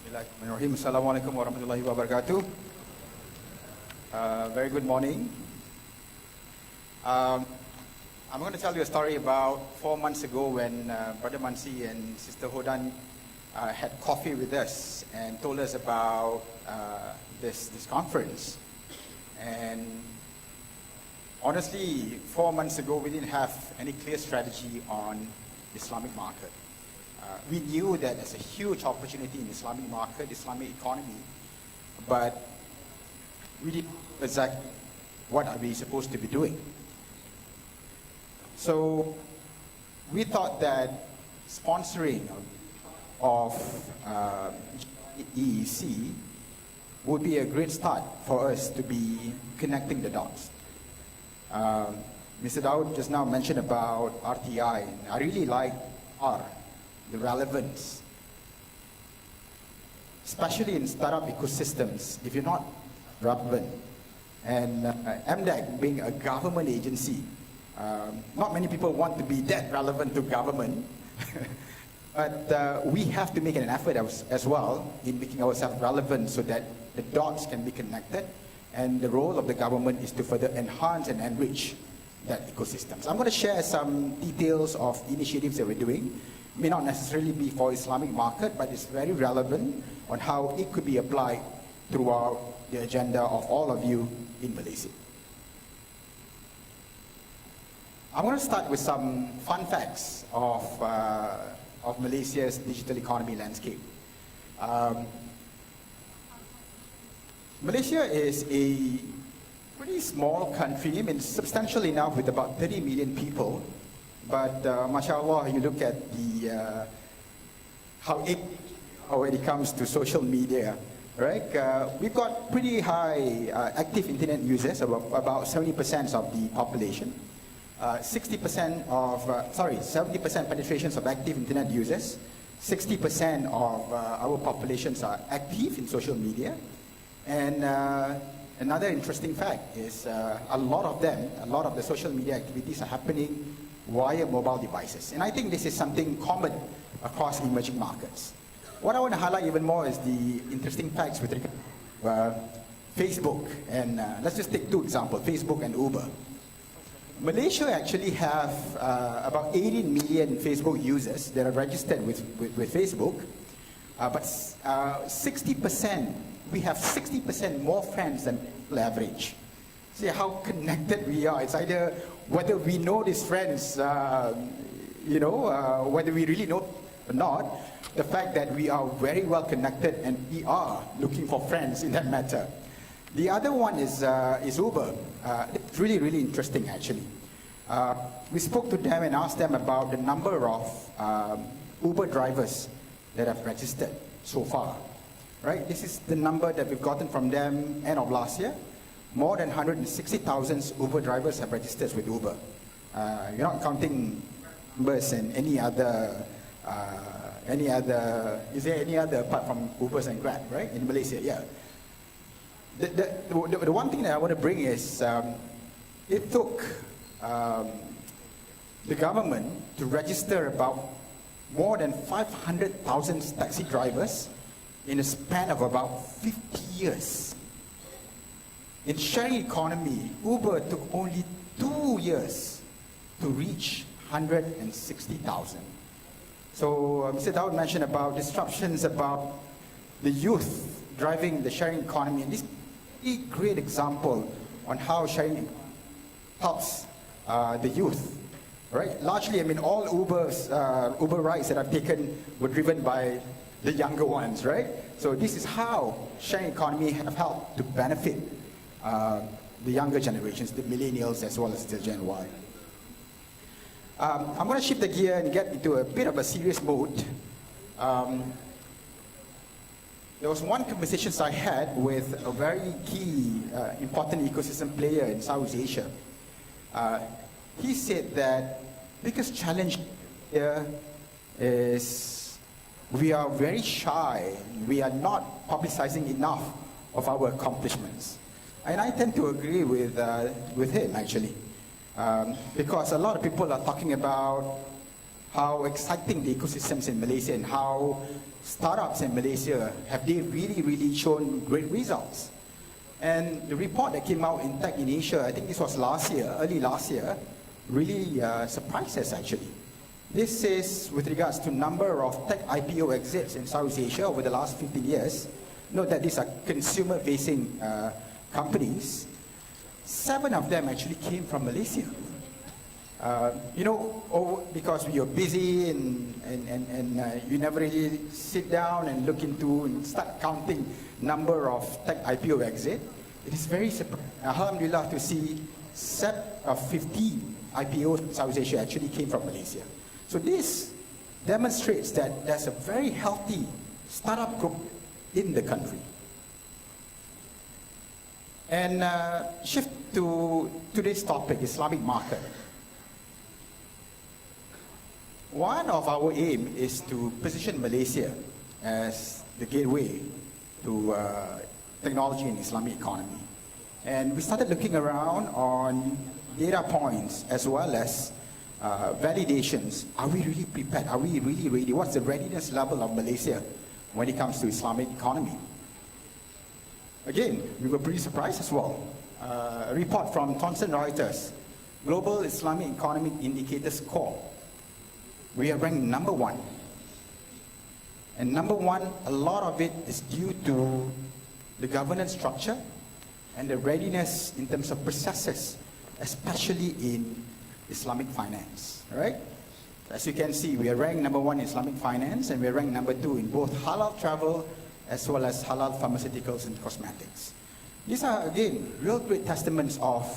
Bismillahirrahmanirrahim. Assalamualaikum warahmatullahi wabarakatuh. Very good morning. I'm going to tell you a story about 4 months ago when Brother Mansi and Sister Hodan had coffee with us and told us about this conference. And honestly, 4 months ago we didn't have any clear strategy on Islamic market. We knew that there's a huge opportunity in Islamic market, Islamic economy, but we didn't know exactly what are we supposed to be doing. So we thought that sponsoring of EEC would be a great start for us to be connecting the dots. Mr. Daud just now mentioned about RTI, and I really like the relevance, especially in startup ecosystems. If you're not relevant, and MDEC being a government agency, not many people want to be that relevant to government, but we have to make an effort as well in making ourselves relevant so that the dots can be connected, and the role of the government is to further enhance and enrich that ecosystem. So I'm going to share some details of initiatives that we're doing. May not necessarily be for Islamic market, but it's very relevant on how it could be applied throughout the agenda of all of you in Malaysia. I'm going to start with some fun facts of Malaysia's digital economy landscape. Malaysia is a pretty small country, I mean substantial enough with about 30 million people. But mashallah, you look at the how when it comes to social media, right? We've got pretty high active internet users, about 70% of the population. 70% penetrations of active internet users. 60% of our populations are active in social media. And another interesting fact is a lot of the social media activities are happening via mobile devices. And I think this is something common across emerging markets. What I want to highlight even more is the interesting facts with regard to Facebook. And let's just take two examples, Facebook and Uber. Malaysia actually have about 18 million Facebook users that are registered with Facebook. But 60%, we have 60% more friends than the average. See how connected we are. It's either whether we know these friends, whether we really know or not, the fact that we are very well connected and we are looking for friends in that matter. The other one is Uber. It's really, really interesting actually. We spoke to them and asked them about the number of Uber drivers that have registered so far. Right? This is the number that we've gotten from them end of last year. More than 160,000 Uber drivers have registered with Uber. You're not counting numbers and any other, is there any other apart from Ubers and Grab, right? In Malaysia, yeah. The one thing that I want to bring is, it took the government to register about more than 500,000 taxi drivers in a span of about 50 years. In sharing economy, Uber took only 2 years to reach 160,000. So Mr. Daud mentioned about disruptions about the youth driving the sharing economy, and this is a great example on how sharing helps the youth. Right? Largely, I mean, all Uber rides that I've taken were driven by the younger ones, right? So this is how sharing economy have helped to benefit the younger generations, the millennials as well as the Gen Y. I'm going to shift the gear and get into a bit of a serious mode. There was one conversation I had with a very key, important ecosystem player in Southeast Asia. He said that biggest challenge here is we are very shy. We are not publicizing enough of our accomplishments. And I tend to agree with him, actually. Because a lot of people are talking about how exciting the ecosystems in Malaysia and how startups in Malaysia have they really shown great results. And the report that came out in Tech in Asia, I think this was last year, early last year, really surprised us actually. This is with regards to number of tech IPO exits in Southeast Asia over the last 15 years. Note that these are consumer-facing companies. 7 of them actually came from Malaysia. Because you're busy and you never really sit down and look into and start counting number of tech IPO exit. It is very alhamdulillah to see set of 15 IPOs in Southeast Asia actually came from Malaysia. So this demonstrates that there's a very healthy startup group in the country. And shift to today's topic, Islamic market. One of our aim is to position Malaysia as the gateway to technology and Islamic economy. And we started looking around on data points as well as validations. Are we really prepared? Are we really ready? What's the readiness level of Malaysia when it comes to Islamic economy? Again, we were pretty surprised as well. A report from Thomson Reuters, Global Islamic Economic Indicator Score. We are ranked number 1. And number 1, a lot of it is due to the governance structure and the readiness in terms of processes, especially in Islamic finance, right? As you can see, we are ranked number 1 in Islamic finance, and we are ranked number 2 in both halal travel as well as halal pharmaceuticals and cosmetics. These are, again, real great testaments of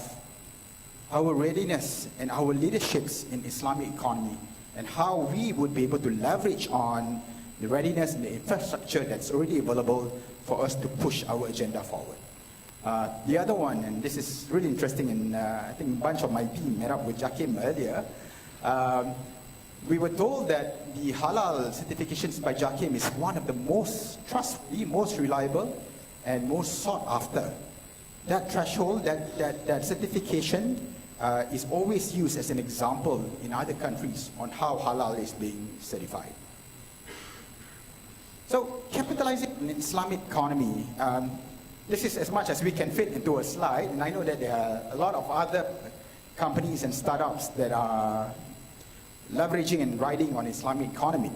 our readiness and our leaderships in Islamic economy and how we would be able to leverage on the readiness and the infrastructure that's already available for us to push our agenda forward. The other one, and this is really interesting, and I think a bunch of my team met up with Jakim earlier. We were told that the halal certifications by Jakim is one of the most trustworthy, most reliable, and most sought after. That threshold, that certification is always used as an example in other countries on how halal is being certified. So, capitalizing on the Islamic economy, this is as much as we can fit into a slide, and I know that there are a lot of other companies and startups that are leveraging and riding on Islamic economy.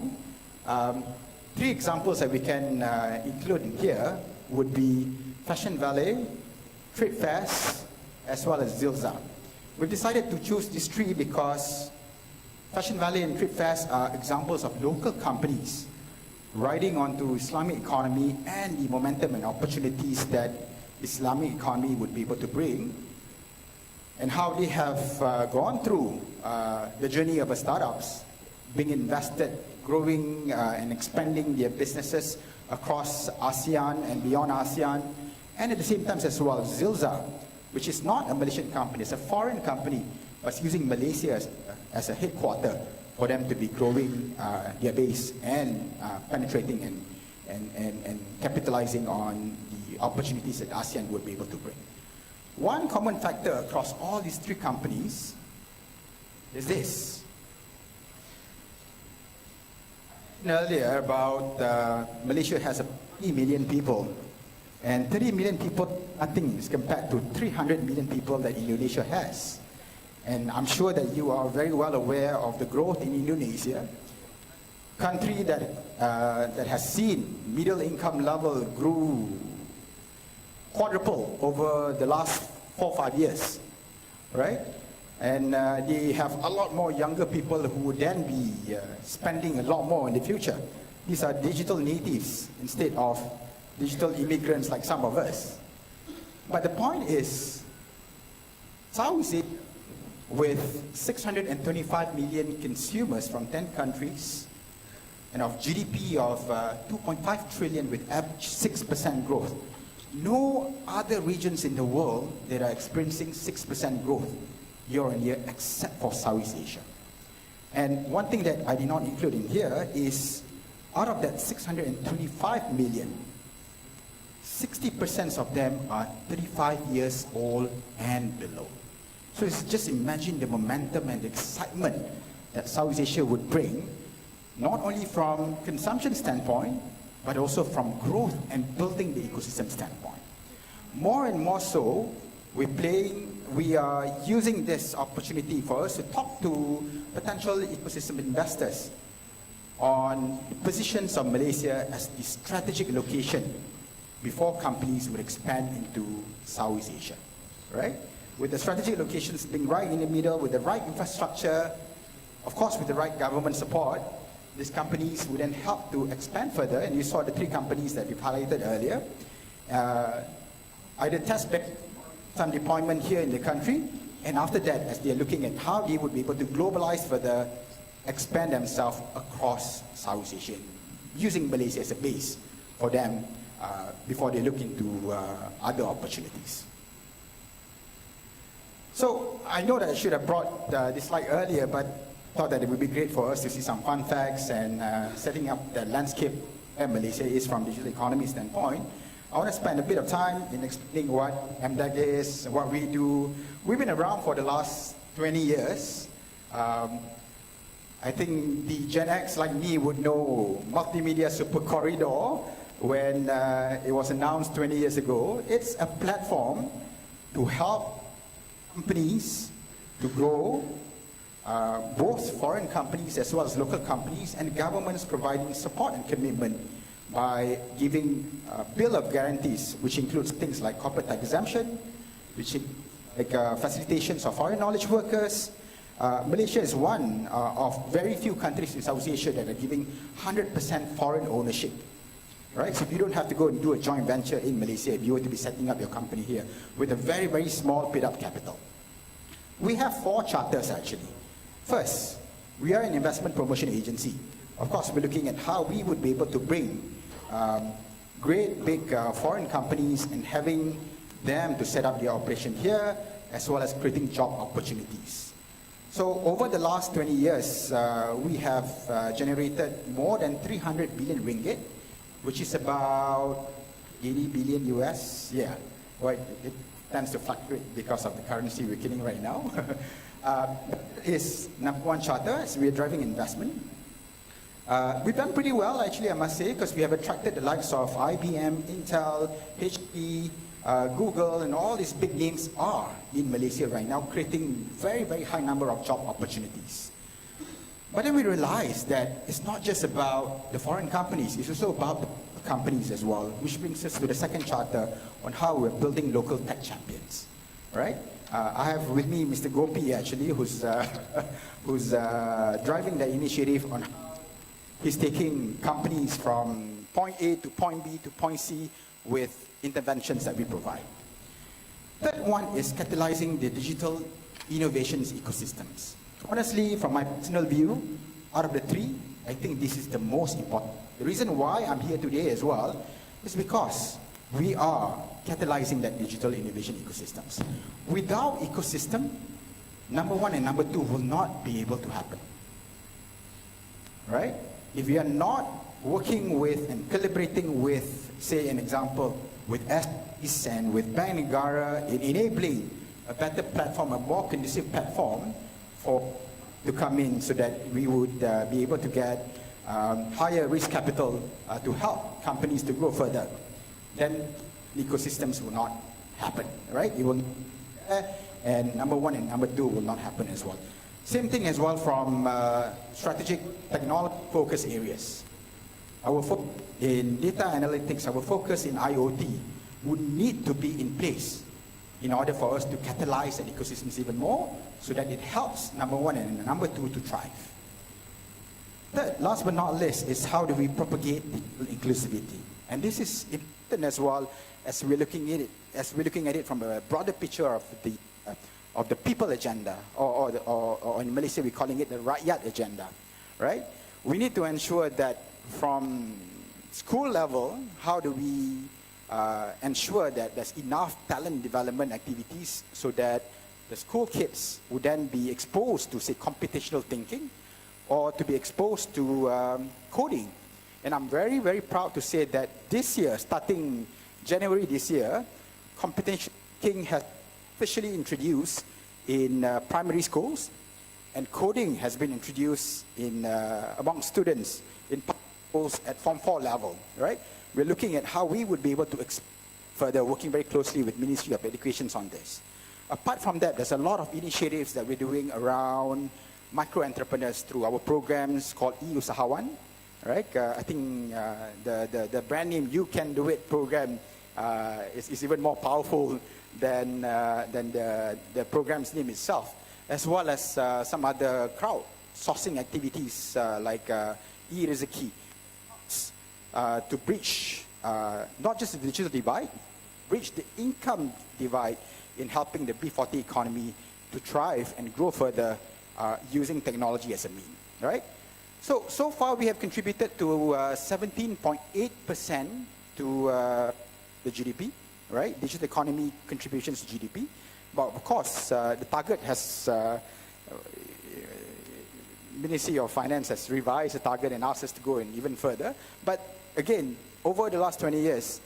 3 examples that we can include in here would be Fashion Valley, Trade Fairs, as well as Zilza. We've decided to choose these 3 because Fashion Valley and Trade Fairs are examples of local companies riding onto Islamic economy and the momentum and opportunities that Islamic economy would be able to bring, and how they have gone through the journey of startups, being invested, growing and expanding their businesses across ASEAN and beyond ASEAN, and at the same time as well, Zilza, which is not a Malaysian company, it's a foreign company, but it's using Malaysia as a headquarter for them to be growing their base and penetrating and capitalizing on the opportunities that ASEAN would be able to bring. One common factor across all these 3 companies is this. Earlier about Malaysia has 30 million people, and 30 million people, nothing is compared to 300 million people that Indonesia has. And I'm sure that you are very well aware of the growth in Indonesia, country that has seen middle income level grew quadruple over the last 4 or 5 years, right? And they have a lot more younger people who would then be spending a lot more in the future. These are digital natives instead of digital immigrants like some of us. But the point is, Southeast Asia, with 625 million consumers from 10 countries, and of GDP of 2.5 trillion with average 6% growth. No other regions in the world that are experiencing 6% growth year on year except for Southeast Asia. And one thing that I did not include in here is, out of that 625 million, 60% of them are 35 years old and below. So just imagine the momentum and the excitement that Southeast Asia would bring, not only from consumption standpoint, but also from growth and building the ecosystem standpoint. More and more so, we are using this opportunity for us to talk to potential ecosystem investors on the positions of Malaysia as the strategic location before companies would expand into Southeast Asia, right? With the strategic locations being right in the middle, with the right infrastructure, of course with the right government support, these companies would then help to expand further. And you saw the 3 companies that we've highlighted earlier. Either test some deployment here in the country, and after that, as they're looking at how they would be able to globalize further, expand themselves across Southeast Asia, using Malaysia as a base for them before they look into other opportunities. So I know that I should have brought this slide earlier, but thought that it would be great for us to see some fun facts and setting up the landscape where Malaysia is from digital economy standpoint. I want to spend a bit of time in explaining what MDEC is, what we do. We've been around for the last 20 years. I think the Gen X like me would know Multimedia Super Corridor when it was announced 20 years ago. It's a platform to help companies to grow, both foreign companies as well as local companies, and governments providing support and commitment by giving a bill of guarantees, which includes things like corporate tax exemption, which like facilitations of foreign knowledge workers. Malaysia is one of very few countries in Southeast Asia that are giving 100% foreign ownership. Right? So you don't have to go and do a joint venture in Malaysia if you were to be setting up your company here with a very, very small paid-up capital. We have 4 charters actually. First, we are an investment promotion agency. Of course, we're looking at how we would be able to bring great big foreign companies and having them to set up their operation here, as well as creating job opportunities. So over the last 20 years, we have generated more than 300 billion ringgit, which is about 80 billion US. Yeah, right. It tends to fluctuate because of the currency we're getting right now. Is number 1 charter, as we're driving investment. We've done pretty well, actually, I must say, because we have attracted the likes of IBM, Intel, HP, Google, and all these big names are in Malaysia right now, creating very, very high number of job opportunities. But then we realized that it's not just about the foreign companies, it's also about the companies as well, which brings us to the second charter on how we're building local tech champions, right? I have with me Mr. Gopi, actually, who's driving the initiative on how he's taking companies from point A to point B to point C with interventions that we provide. Third one is catalyzing the digital innovations ecosystems. Honestly, from my personal view, out of the 3, I think this is the most important. The reason why I'm here today as well is because we are catalyzing that digital innovation ecosystems. Without ecosystem, number 1 and number 2 will not be able to happen. Right? If we are not working with and collaborating with, say an example, with SPs and with Bank Negara in enabling a better platform, a more conducive platform to come in so that we would be able to get higher risk capital to help companies to grow further, then ecosystems will not happen, right? It will, and number 1 and number 2 will not happen as well. Same thing as well from strategic technology focus areas. Our focus in data analytics, our focus in IoT would need to be in place in order for us to catalyze the ecosystems even more so that it helps number 1 and number 2 to thrive. Third, last but not least, is how do we propagate inclusivity? And this is important as well as we're looking at it from a broader picture of the people agenda, or in Malaysia we're calling it the rakyat agenda, right? We need to ensure that from school level, how do we ensure that there's enough talent development activities so that the school kids would then be exposed to, say, computational thinking, or to be exposed to coding. And I'm very, very proud to say that this year, starting January this year, computational thinking has officially introduced in primary schools, and coding has been introduced in, among students in schools at Form 4 level, right? We're looking at how we would be able to further, working very closely with Ministry of Education on this. Apart from that, there's a lot of initiatives that we're doing around micro-entrepreneurs through our programs called e-Usahawan, right? I think the brand name You Can Do It program is even more powerful than the program's name itself, as well as some other crowd-sourcing activities like e-Rezeki to bridge not just the digital divide, bridge the income divide in helping the B40 economy to thrive and grow further using technology as a mean, right? So far we have contributed to 17.8% to the GDP, right? Digital economy contributions to GDP. But of course, the target has, Ministry of Finance has revised the target and asked us to go in even further. But again, over the last 20 years,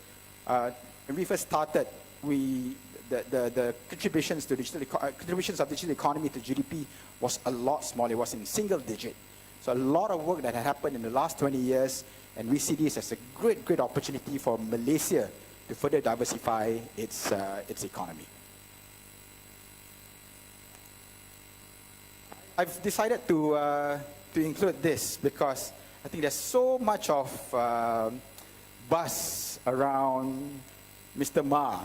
when we first started, the contributions to contributions of digital economy to GDP was a lot smaller. It was in single digit. So a lot of work that had happened in the last 20 years, and we see this as a great opportunity for Malaysia to further diversify its economy. I've decided to include this because I think there's so much of buzz around Mr. Ma,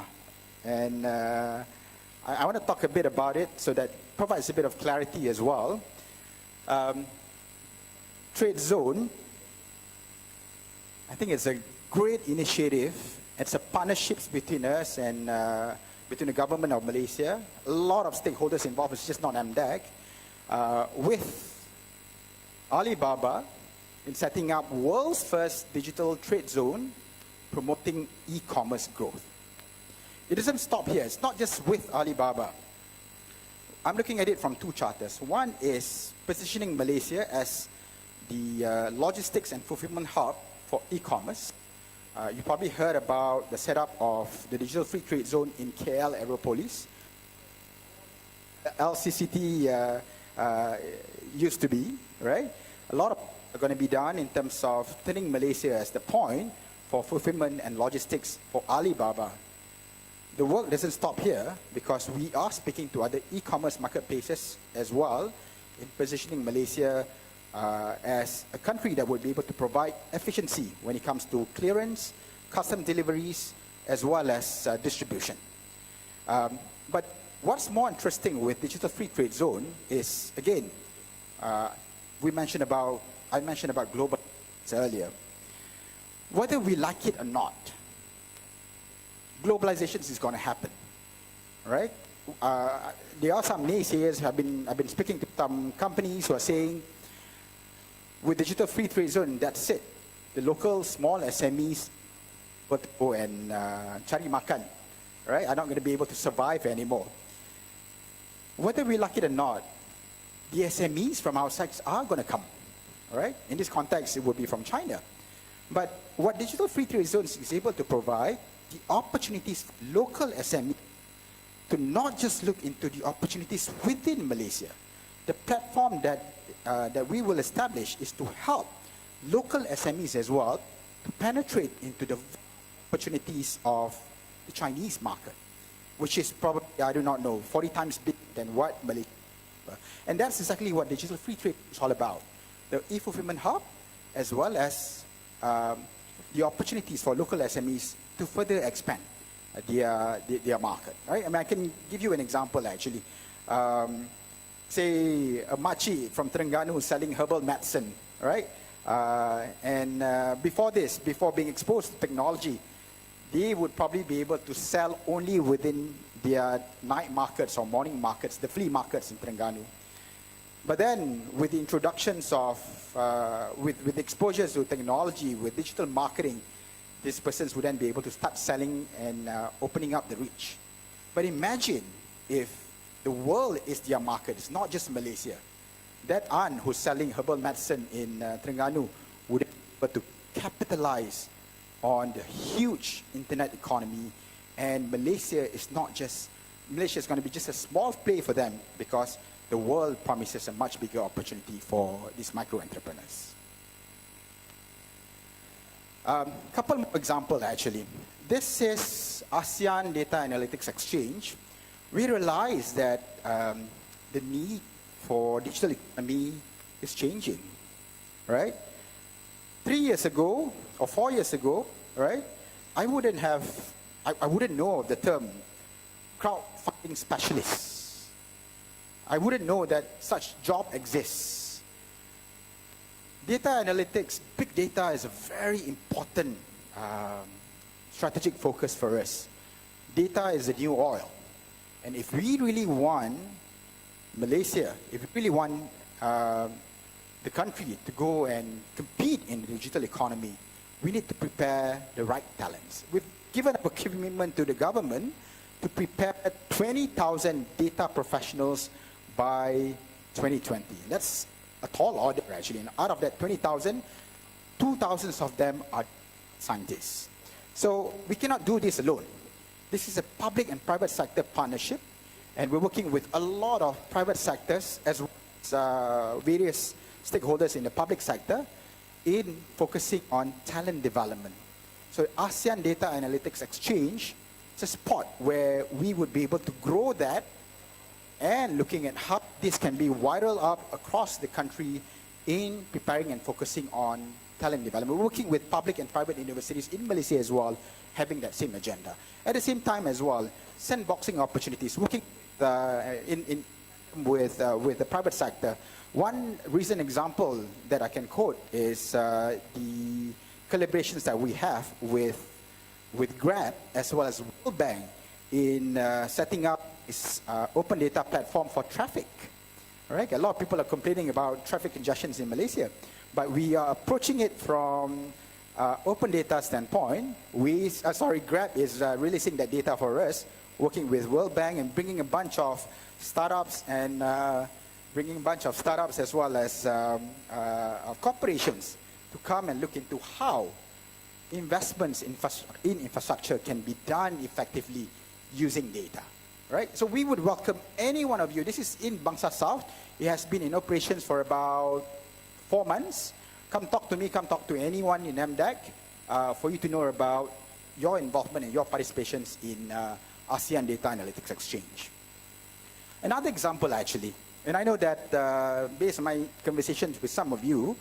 and I want to talk a bit about it so that provides a bit of clarity as well. Trade zone, I think it's a great initiative. It's a partnerships between us and between the government of Malaysia. A lot of stakeholders involved. It's just not MDEC. With Alibaba in setting up world's first digital trade zone, promoting e-commerce growth. It doesn't stop here. It's not just with Alibaba. I'm looking at it from two charters. One is positioning Malaysia as the logistics and fulfillment hub for e-commerce. You probably heard about the setup of the Digital Free Trade Zone in KL Aeropolis. LCCT used to be, right? A lot of are going to be done in terms of turning Malaysia as the point for fulfillment and logistics for Alibaba. The work doesn't stop here because we are speaking to other e-commerce marketplaces as well in positioning Malaysia as a country that would be able to provide efficiency when it comes to clearance, custom deliveries, as well as distribution. But what's more interesting with Digital Free Trade Zone is, again, I mentioned about global earlier. Whether we like it or not, globalization is going to happen, right? There are some naysayers. I've been speaking to some companies who are saying, with Digital Free Trade Zone, that's it. The local small SMEs will go and cari makan, right? Are not going to be able to survive anymore. Whether we like it or not, the SMEs from outside are going to come, right? In this context, it would be from China. But what Digital Free Trade Zones is able to provide, the opportunities for local SMEs to not just look into the opportunities within Malaysia. The platform that we will establish is to help local SMEs as well to penetrate into the opportunities of the Chinese market, which is probably, I do not know, 40 times bigger than what Malaysia. And that's exactly what Digital Free Trade is all about. The e-fulfillment hub, as well as the opportunities for local SMEs to further expand their market, right? I mean, I can give you an example, actually. Say a makcik from Terengganu selling herbal medicine, right? Before being exposed to technology, they would probably be able to sell only within their night markets or morning markets, the flea markets in Terengganu. But then, with the introductions of, with exposures to technology, with digital marketing, these persons would then be able to start selling and opening up the reach. But imagine if the world is their market, it's not just Malaysia. That aunt who's selling herbal medicine in Terengganu would be able to capitalize on the huge internet economy, and Malaysia is going to be just a small play for them because the world promises a much bigger opportunity for these micro entrepreneurs. Couple more examples actually. This is ASEAN Data Analytics Exchange. We realize that the need for digital economy is changing, right? 3 years ago or 4 years ago, right? I wouldn't know of the term crowdfunding specialists. I wouldn't know that such job exists. Data analytics, big data is a very important strategic focus for us. Data is the new oil. And if we really want Malaysia, if we really want the country to go and compete in the digital economy, we need to prepare the right talents. We've given up a commitment to the government to prepare 20,000 data professionals by 2020. That's a tall order actually. And out of that 20,000, 2,000 of them are scientists. So we cannot do this alone. This is a public and private sector partnership, and we're working with a lot of private sectors as well as various stakeholders in the public sector in focusing on talent development. So ASEAN Data Analytics Exchange is a spot where we would be able to grow that and looking at how this can be viral up across the country in preparing and focusing on talent development. We're working with public and private universities in Malaysia as well, having that same agenda. At the same time as well, sandboxing opportunities, working with the private sector. One recent example that I can quote is the collaborations that we have with Grab as well as World Bank in setting up this open data platform for traffic. All right? A lot of people are complaining about traffic congestions in Malaysia, but we are approaching it from open data standpoint. Grab is releasing that data for us, working with World Bank and bringing a bunch of startups and as well as corporations to come and look into how investments in infrastructure can be done effectively using data. Right? So we would welcome any one of you. This is in Bangsa South. It has been in operations for about 4 months. Come talk to me, come talk to anyone in MDEC for you to know about your involvement and your participations in ASEAN Data Analytics Exchange. Another example actually, and I know that based on my conversations with some of you,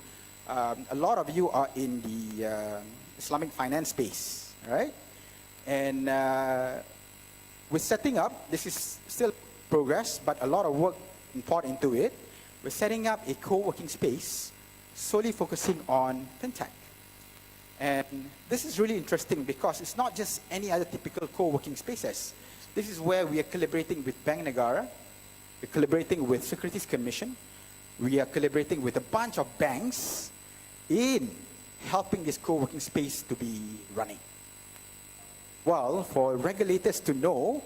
a lot of you are in the Islamic finance space, right? And we're setting up, this is still progress, but a lot of work poured into it. We're setting up a co-working space solely focusing on fintech. And this is really interesting because it's not just any other typical co-working spaces. This is where we are collaborating with Bank Negara, we're collaborating with Securities Commission, we are collaborating with a bunch of banks in helping this co-working space to be running. Well, for regulators to know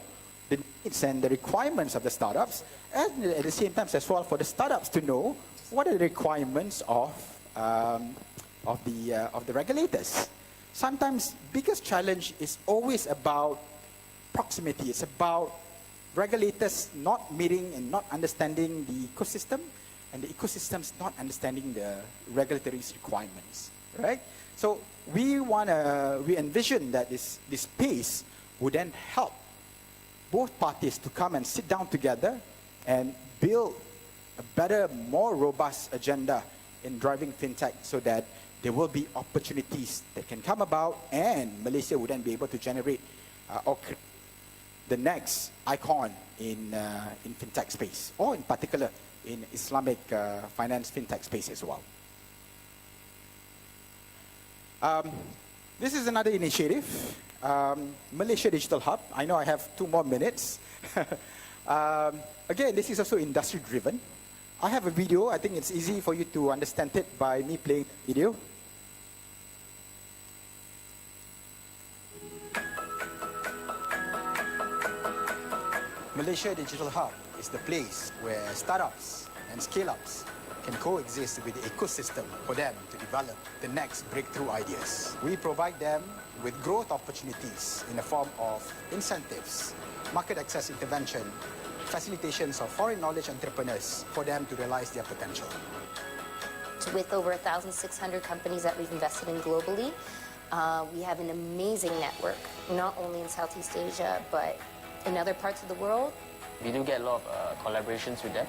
the needs and the requirements of the startups, and at the same time as well for the startups to know what are the requirements of the regulators. Sometimes biggest challenge is always about proximity. It's about regulators not meeting and not understanding the ecosystem, and the ecosystems not understanding the regulatory requirements, right? So we envision that this space would then help both parties to come and sit down together and build a better, more robust agenda in driving fintech so that there will be opportunities that can come about and Malaysia would then be able to generate or create the next icon in fintech space, or in particular in Islamic finance fintech space as well. This is another initiative, Malaysia Digital Hub. I know I have 2 more minutes. Again, this is also industry driven. I have a video. I think it's easy for you to understand it by me playing the video. Malaysia Digital Hub is the place where startups and scale-ups can coexist with the ecosystem for them to develop the next breakthrough ideas. We provide them with growth opportunities in the form of incentives, market access intervention, facilitations of foreign knowledge entrepreneurs for them to realize their potential. With over 1,600 companies that we've invested in globally, we have an amazing network, not only in Southeast Asia, but in other parts of the world. We do get a lot of collaborations with them,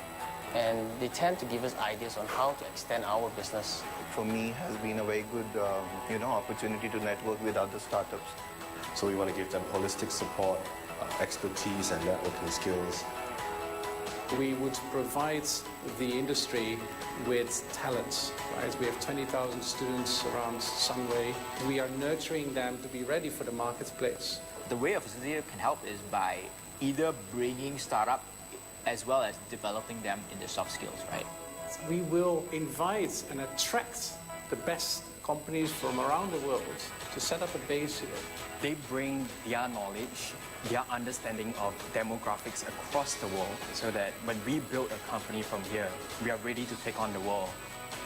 and they tend to give us ideas on how to extend our business. For me, has been a very good, opportunity to network with other startups. So we want to give them holistic support, expertise and networking skills. We would provide the industry with talents, right? We have 20,000 students around Sunway. We are nurturing them to be ready for the marketplace. The way a facilitator can help is by either bringing startup as well as developing them in their soft skills, right? We will invite and attract the best companies from around the world to set up a base here. They bring their knowledge, their understanding of demographics across the world, so that when we build a company from here, we are ready to take on the world.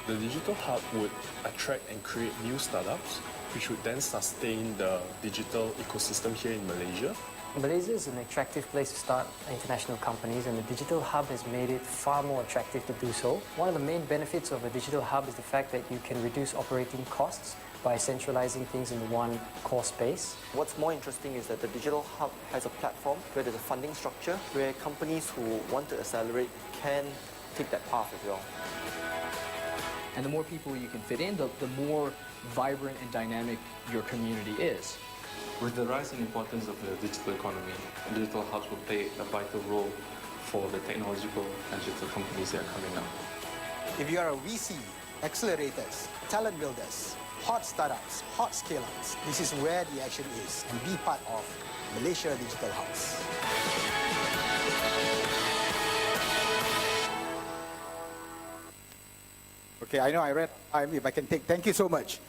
The digital hub would attract and create new startups, which would then sustain the digital ecosystem here in Malaysia. Malaysia is an attractive place to start international companies, and the digital hub has made it far more attractive to do so. One of the main benefits of a digital hub is the fact that you can reduce operating costs by centralizing things in one core space. What's more interesting is that the digital hub has a platform where there's a funding structure where companies who want to accelerate can take that path as well. And the more people you can fit in, the more vibrant and dynamic your community is. With the rising importance of the digital economy, digital hubs will play a vital role for the technological and digital companies that are coming up. If you are a VC, accelerators, talent builders, hot startups, hot scale-ups, this is where the action is, and be part of Malaysia Digital Hubs. Okay, I know I read time. If I can take, thank you so much.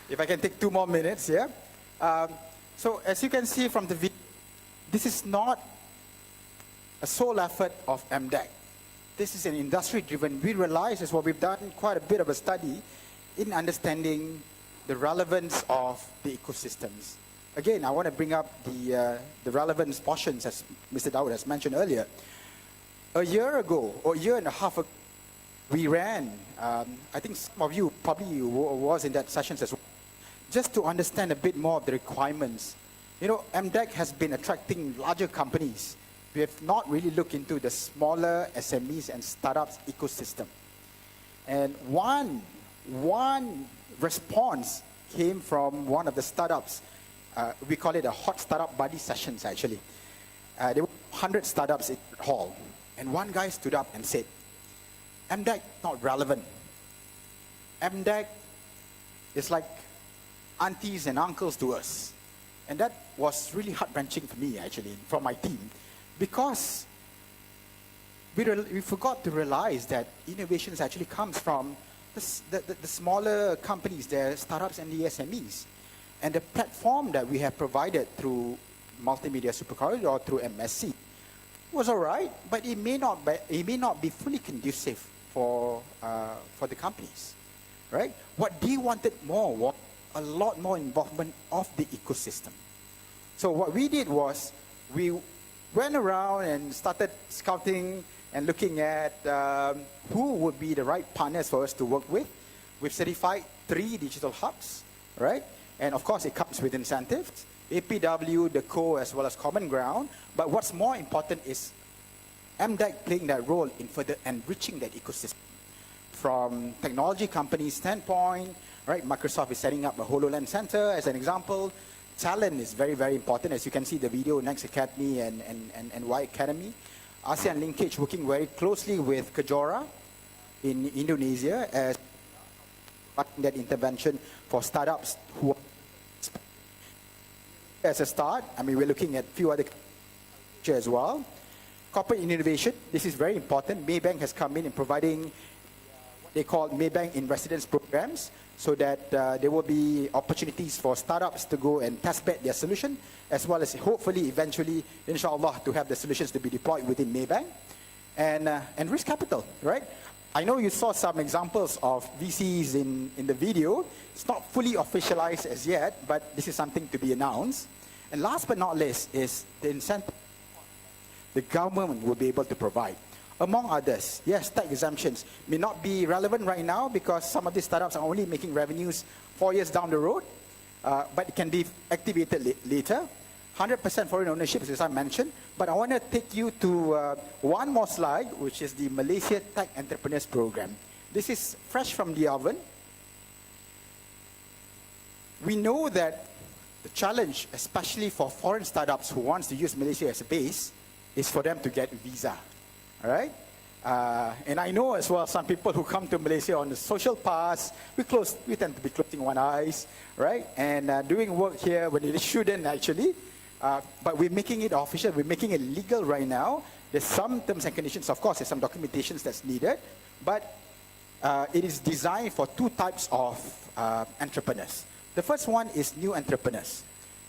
If I can take 2 more minutes, yeah? So as you can see from the video, this is not a sole effort of MDEC. This is an industry-driven. We realize, is what we've done quite a bit of a study in understanding the relevance of the ecosystems. Again, I want to bring up the relevance portions, as Mr. Dawood has mentioned earlier. A year ago, or a year and a half ago, we ran, I think some of you probably was in that sessions as well, just to understand a bit more of the requirements. You know, MDEC has been attracting larger companies. We have not really looked into the smaller SMEs and startups ecosystem. And one response came from one of the startups. We call it a hot startup buddy sessions, actually. There were 100 startups in the hall. And one guy stood up and said, MDEC not relevant. MDEC is like aunties and uncles to us. And that was really heart-wrenching for me, actually, from my team. Because we forgot to realize that innovations actually comes from the smaller companies, the startups and the SMEs. And the platform that we have provided through Multimedia Super Corridor or through MSC was all right, but it may not be fully conducive for the companies, right? What they wanted more was a lot more involvement of the ecosystem. So what we did was we went around and started scouting and looking at who would be the right partners for us to work with. We've certified 3 digital hubs, right? And of course, it comes with incentives, APW, the Co, as well as Common Ground. But what's more important is MDEC playing that role in further enriching that ecosystem. From technology companies' standpoint, right? Microsoft is setting up a HoloLens Center as an example. Talent is very, very important. As you can see the video, Next Academy and Y Academy. ASEAN Linkage working very closely with Kejora in Indonesia as that intervention for startups who are as a start. I mean, we're looking at a few other as well. Corporate innovation, this is very important. Maybank has come in and providing what they call Maybank in Residence programs, so that there will be opportunities for startups to go and test bed their solution, as well as hopefully eventually, inshallah, to have the solutions to be deployed within Maybank. And risk capital, right? I know you saw some examples of VCs in the video. It's not fully officialized as yet, but this is something to be announced. And last but not least is the incentive the government will be able to provide. Among others, yes, tax exemptions may not be relevant right now because some of these startups are only making revenues 4 years down the road, but it can be activated later. 100% foreign ownership, as I mentioned, but I want to take you to one more slide, which is the Malaysia Tech Entrepreneurs Program. This is fresh from the oven. We know that the challenge, especially for foreign startups who wants to use Malaysia as a base, is for them to get a visa, all right? And I know as well some people who come to Malaysia on the social pass, we tend to be closing one eyes, right? And doing work here when it shouldn't actually, but we're making it official, we're making it legal right now. There's some terms and conditions, of course, there's some documentations that's needed, but it is designed for two types of entrepreneurs. The first one is new entrepreneurs.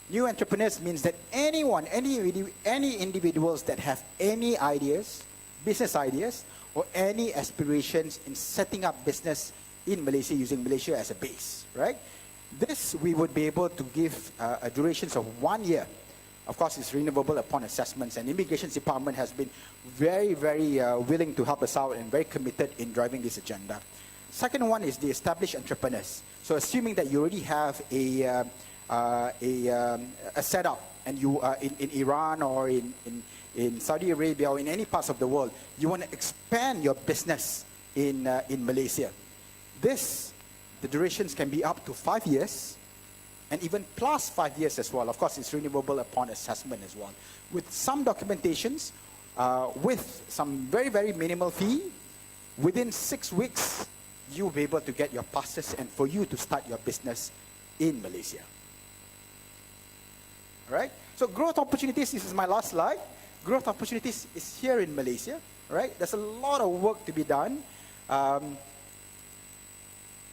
New entrepreneurs means that anyone, any individuals that have any ideas, business ideas, or any aspirations in setting up business in Malaysia using Malaysia as a base, right? This we would be able to give a duration of 1 year. Of course, it's renewable upon assessments, and Immigration Department has been very, very willing to help us out and very committed in driving this agenda. Second one is the established entrepreneurs. So assuming that you already have a setup, and you are in Iran or in Saudi Arabia or in any parts of the world, you want to expand your business in Malaysia. The durations can be up to 5 years, and even plus 5 years as well. Of course, it's renewable upon assessment as well. With some documentations, with some very, very minimal fee, within 6 weeks, you'll be able to get your passes and for you to start your business in Malaysia. All right? So growth opportunities, this is my last slide. Growth opportunities is here in Malaysia, right? There's a lot of work to be done.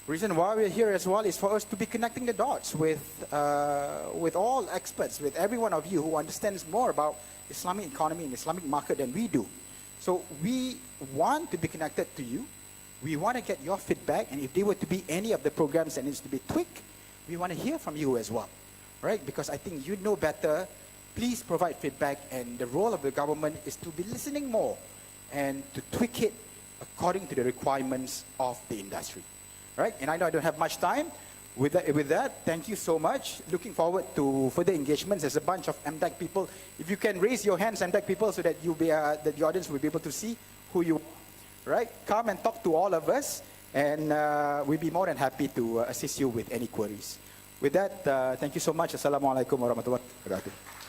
Reason why we're here as well is for us to be connecting the dots with all experts, with every one of you who understands more about Islamic economy and Islamic market than we do. So we want to be connected to you. We want to get your feedback, and if there were to be any of the programs that needs to be tweaked, we want to hear from you as well, right? Because I think you know better. Please provide feedback, and the role of the government is to be listening more and to tweak it according to the requirements of the industry, right? And I know I don't have much time. With that, thank you so much. Looking forward to further engagements. There's a bunch of MDEC people. If you can raise your hands, MDEC people, so that that the audience will be able to see who you are. Right? Come and talk to all of us, and we'll be more than happy to assist you with any queries. With that, thank you so much. Assalamualaikum warahmatullahi wabarakatuh.